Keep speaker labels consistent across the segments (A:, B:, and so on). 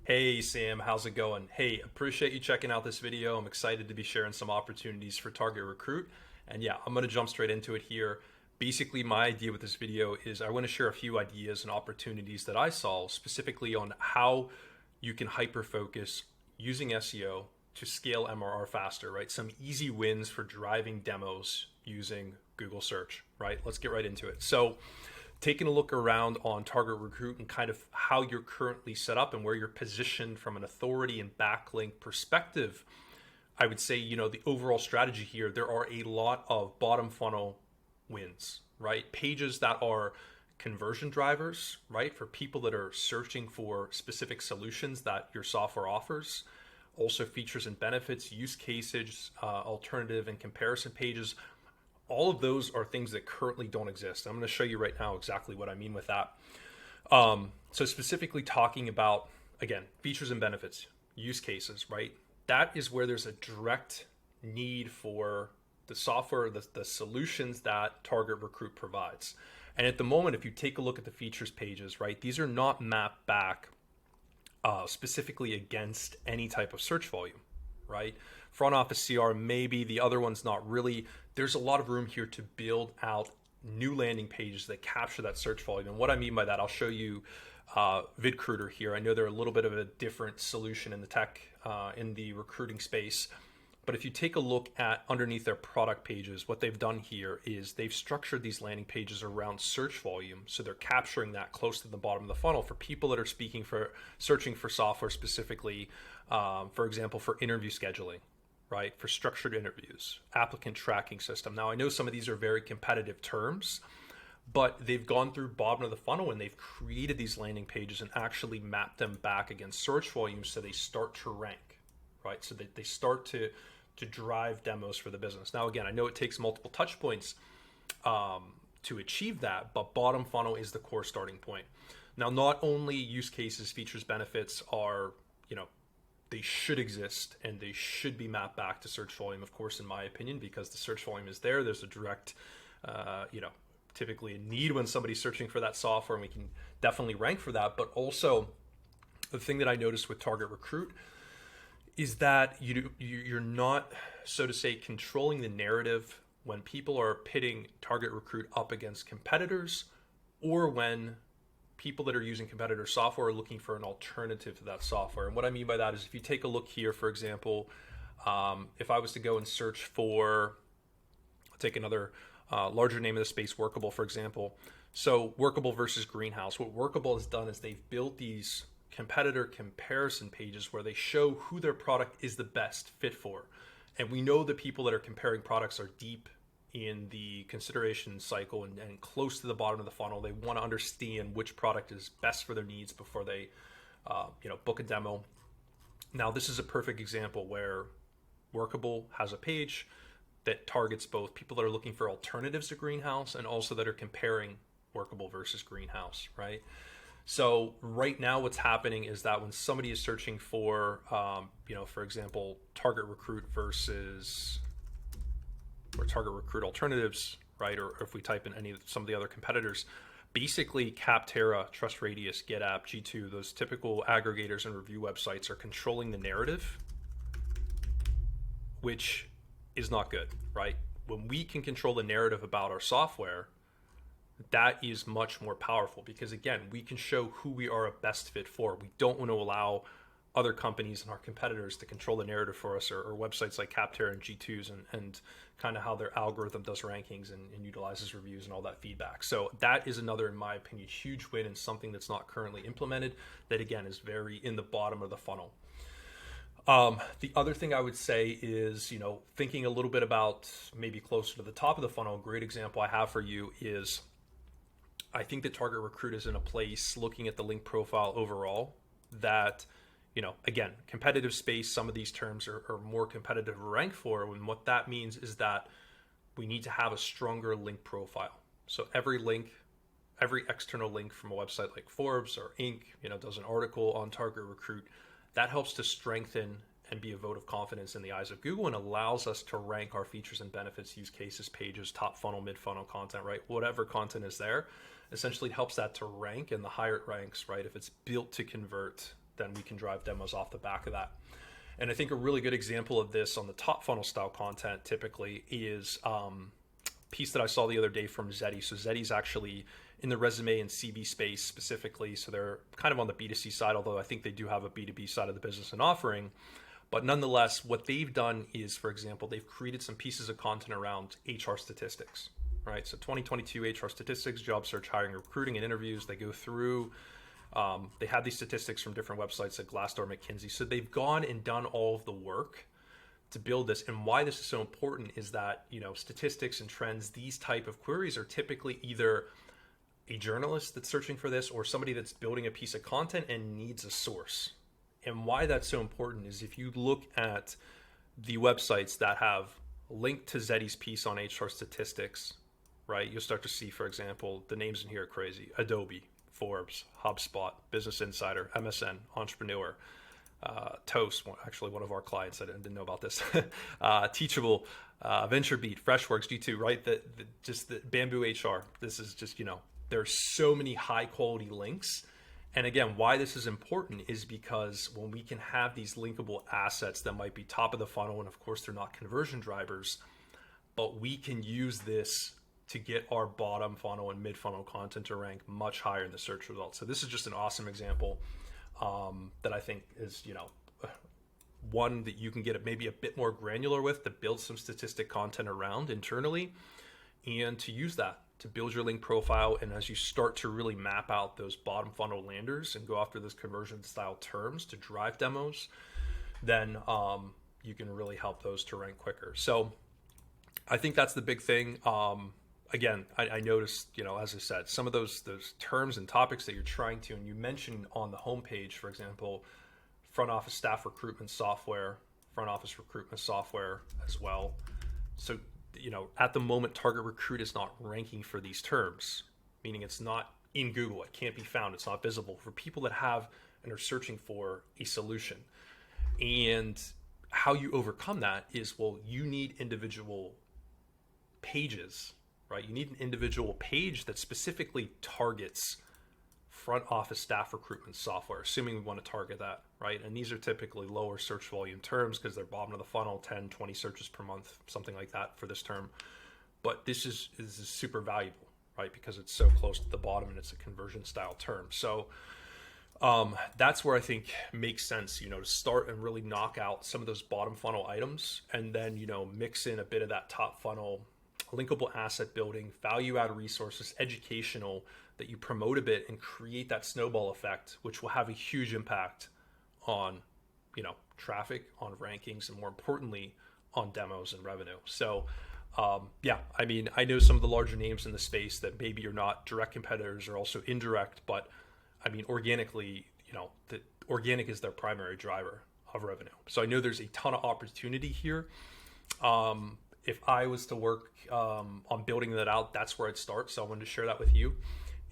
A: Hey Sam, how's it going? Hey, appreciate you checking out this video. I'm excited to be sharing some opportunities for Target Recruit. And yeah, I'm going to jump straight into it here. Basically, my idea with this video is I want to share a few ideas and opportunities that I saw specifically on how you can hyper focus using SEO to scale MRR faster, right? Some easy wins for driving demos using Google search, right? Let's get right into it. So, taking a look around on Target Recruit and kind of how you're currently set up and where you're positioned from an authority and backlink perspective, I would say, the overall strategy here, there are a lot of bottom funnel wins, right? Pages that are conversion drivers, right? For people that are searching for specific solutions that your software offers. Also features and benefits, use cases, alternative and comparison pages. All of those are things that currently don't exist. I'm going to show you right now exactly what I mean with that. So specifically talking about, again, features and benefits, use cases, right? That is where there's a direct need for the software, the solutions that Target Recruit provides. And at the moment, if you take a look at the features pages, right, these are not mapped back specifically against any type of search volume, right? Front office CR, maybe. The other one's not really. There's a lot of room here to build out new landing pages that capture that search volume. And what I mean by that, I'll show you VidCruiter here. I know they're a little bit of a different solution in the tech, in the recruiting space. But if you take a look at underneath their product pages, what they've done here is they've structured these landing pages around search volume. So they're capturing that close to the bottom of the funnel for people that are searching for software specifically, for example, for interview scheduling, right? For structured interviews, applicant tracking system. Now, I know some of these are very competitive terms, but they've gone through bottom of the funnel and they've created these landing pages and actually mapped them back against search volume so they start to rank, right? So that they start to drive demos for the business. Now, again, I know it takes multiple touch points to achieve that, but bottom funnel is the core starting point. Now, not only use cases, features, benefits are, they should exist and they should be mapped back to search volume, of course, in my opinion, because the search volume is there. There's a direct, typically a need when somebody's searching for that software, and we can definitely rank for that. But also, the thing that I noticed with Target Recruit is that you're not, so to say, controlling the narrative when people are pitting Target Recruit up against competitors, or when people that are using competitor software are looking for an alternative to that software. And what I mean by that is if you take a look here, for example, if I was to go and search for, I'll take another larger name of the space, Workable, for example. So Workable versus Greenhouse. What Workable has done is they've built these competitor comparison pages where they show who their product is the best fit for. And we know the people that are comparing products are deep in the consideration cycle and close to the bottom of the funnel. They want to understand which product is best for their needs before they book a demo. Now, this is a perfect example where Workable has a page that targets both people that are looking for alternatives to Greenhouse and also that are comparing Workable versus Greenhouse, right? So right now what's happening is that when somebody is searching for, for example, Target Recruit versus or Target Recruit alternatives, right? Or if we type in some of the other competitors, basically Capterra, TrustRadius, GetApp, G2, those typical aggregators and review websites are controlling the narrative, which is not good, right? When we can control the narrative about our software, that is much more powerful because, again, we can show who we are a best fit for. We don't want to allow other companies and our competitors to control the narrative for us, or websites like Capterra and G2s and kind of how their algorithm does rankings and utilizes reviews and all that feedback. So that is another, in my opinion, huge win and something that's not currently implemented that, again, is very in the bottom of the funnel. The other thing I would say is, thinking a little bit about maybe closer to the top of the funnel. A great example I have for you is I think that Target Recruit is in a place, looking at the link profile overall, that, again, competitive space, some of these terms are more competitive to rank for. And what that means is that we need to have a stronger link profile. So every external link from a website like Forbes or Inc., does an article on Target Recruit, that helps to strengthen and be a vote of confidence in the eyes of Google and allows us to rank our features and benefits, use cases, pages, top funnel, mid funnel content, right? Whatever content is there, essentially it helps that to rank, and the higher it ranks, right? If it's built to convert, then we can drive demos off the back of that. And I think a really good example of this on the top funnel style content typically is piece that I saw the other day from Zeddy. So Zeddy's actually in the resume and CV space specifically. So they're kind of on the B2C side, although I think they do have a B2B side of the business and offering. But nonetheless, what they've done is, for example, they've created some pieces of content around HR statistics, right? So 2022 HR statistics, job search, hiring, recruiting, and interviews. They go through, they have these statistics from different websites like Glassdoor, McKinsey. So they've gone and done all of the work to build this. And why this is so important is that, statistics and trends, these type of queries are typically either a journalist that's searching for this or somebody that's building a piece of content and needs a source. And why that's so important is if you look at the websites that have linked to Zeddy's piece on HR statistics, right, you'll start to see, for example, the names in here are crazy. Adobe, Forbes, HubSpot, Business Insider, MSN, Entrepreneur, Toast, actually one of our clients, I didn't know about this, Teachable, VentureBeat, Freshworks, G2, right? Just the Bamboo HR. This is just, there's so many high quality links. And again, why this is important is because when we can have these linkable assets that might be top of the funnel, and of course they're not conversion drivers, but we can use this to get our bottom funnel and mid funnel content to rank much higher in the search results. So this is just an awesome example that I think is, one that you can get maybe a bit more granular with to build some statistic content around internally and to use that to build your link profile. And as you start to really map out those bottom funnel landers and go after those conversion style terms to drive demos, then you can really help those to rank quicker. So I think that's the big thing. Again, I noticed, as I said, some of those terms and topics that you're trying to, and you mentioned on the homepage, for example, front office staff recruitment software, front office recruitment software as well. So, at the moment, Target Recruit is not ranking for these terms, meaning it's not in Google. It can't be found. It's not visible for people that have and are searching for a solution. And how you overcome that is, well, you need individual pages, right? You need an individual page that specifically targets front office staff recruitment software, assuming we want to target that, right? And these are typically lower search volume terms because they're bottom of the funnel, 10, 20 searches per month, something like that for this term. But this is super valuable, right? Because it's so close to the bottom and it's a conversion style term. So that's where I think makes sense, to start and really knock out some of those bottom funnel items and then, mix in a bit of that top funnel, linkable asset building, value add resources, educational, that you promote a bit and create that snowball effect, which will have a huge impact on, traffic, on rankings, and more importantly, on demos and revenue. So, I know some of the larger names in the space that maybe are not direct competitors or also indirect, but organically, the organic is their primary driver of revenue. So I know there's a ton of opportunity here. If I was to work on building that out, that's where I'd start. So I wanted to share that with you.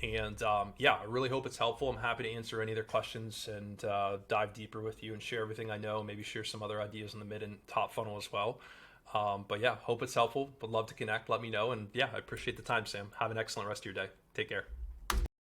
A: And I really hope it's helpful. I'm happy to answer any other questions and dive deeper with you and share everything I know, maybe share some other ideas in the mid and top funnel as well. Hope it's helpful. Would love to connect. Let me know. And I appreciate the time, Sam. Have an excellent rest of your day. Take care.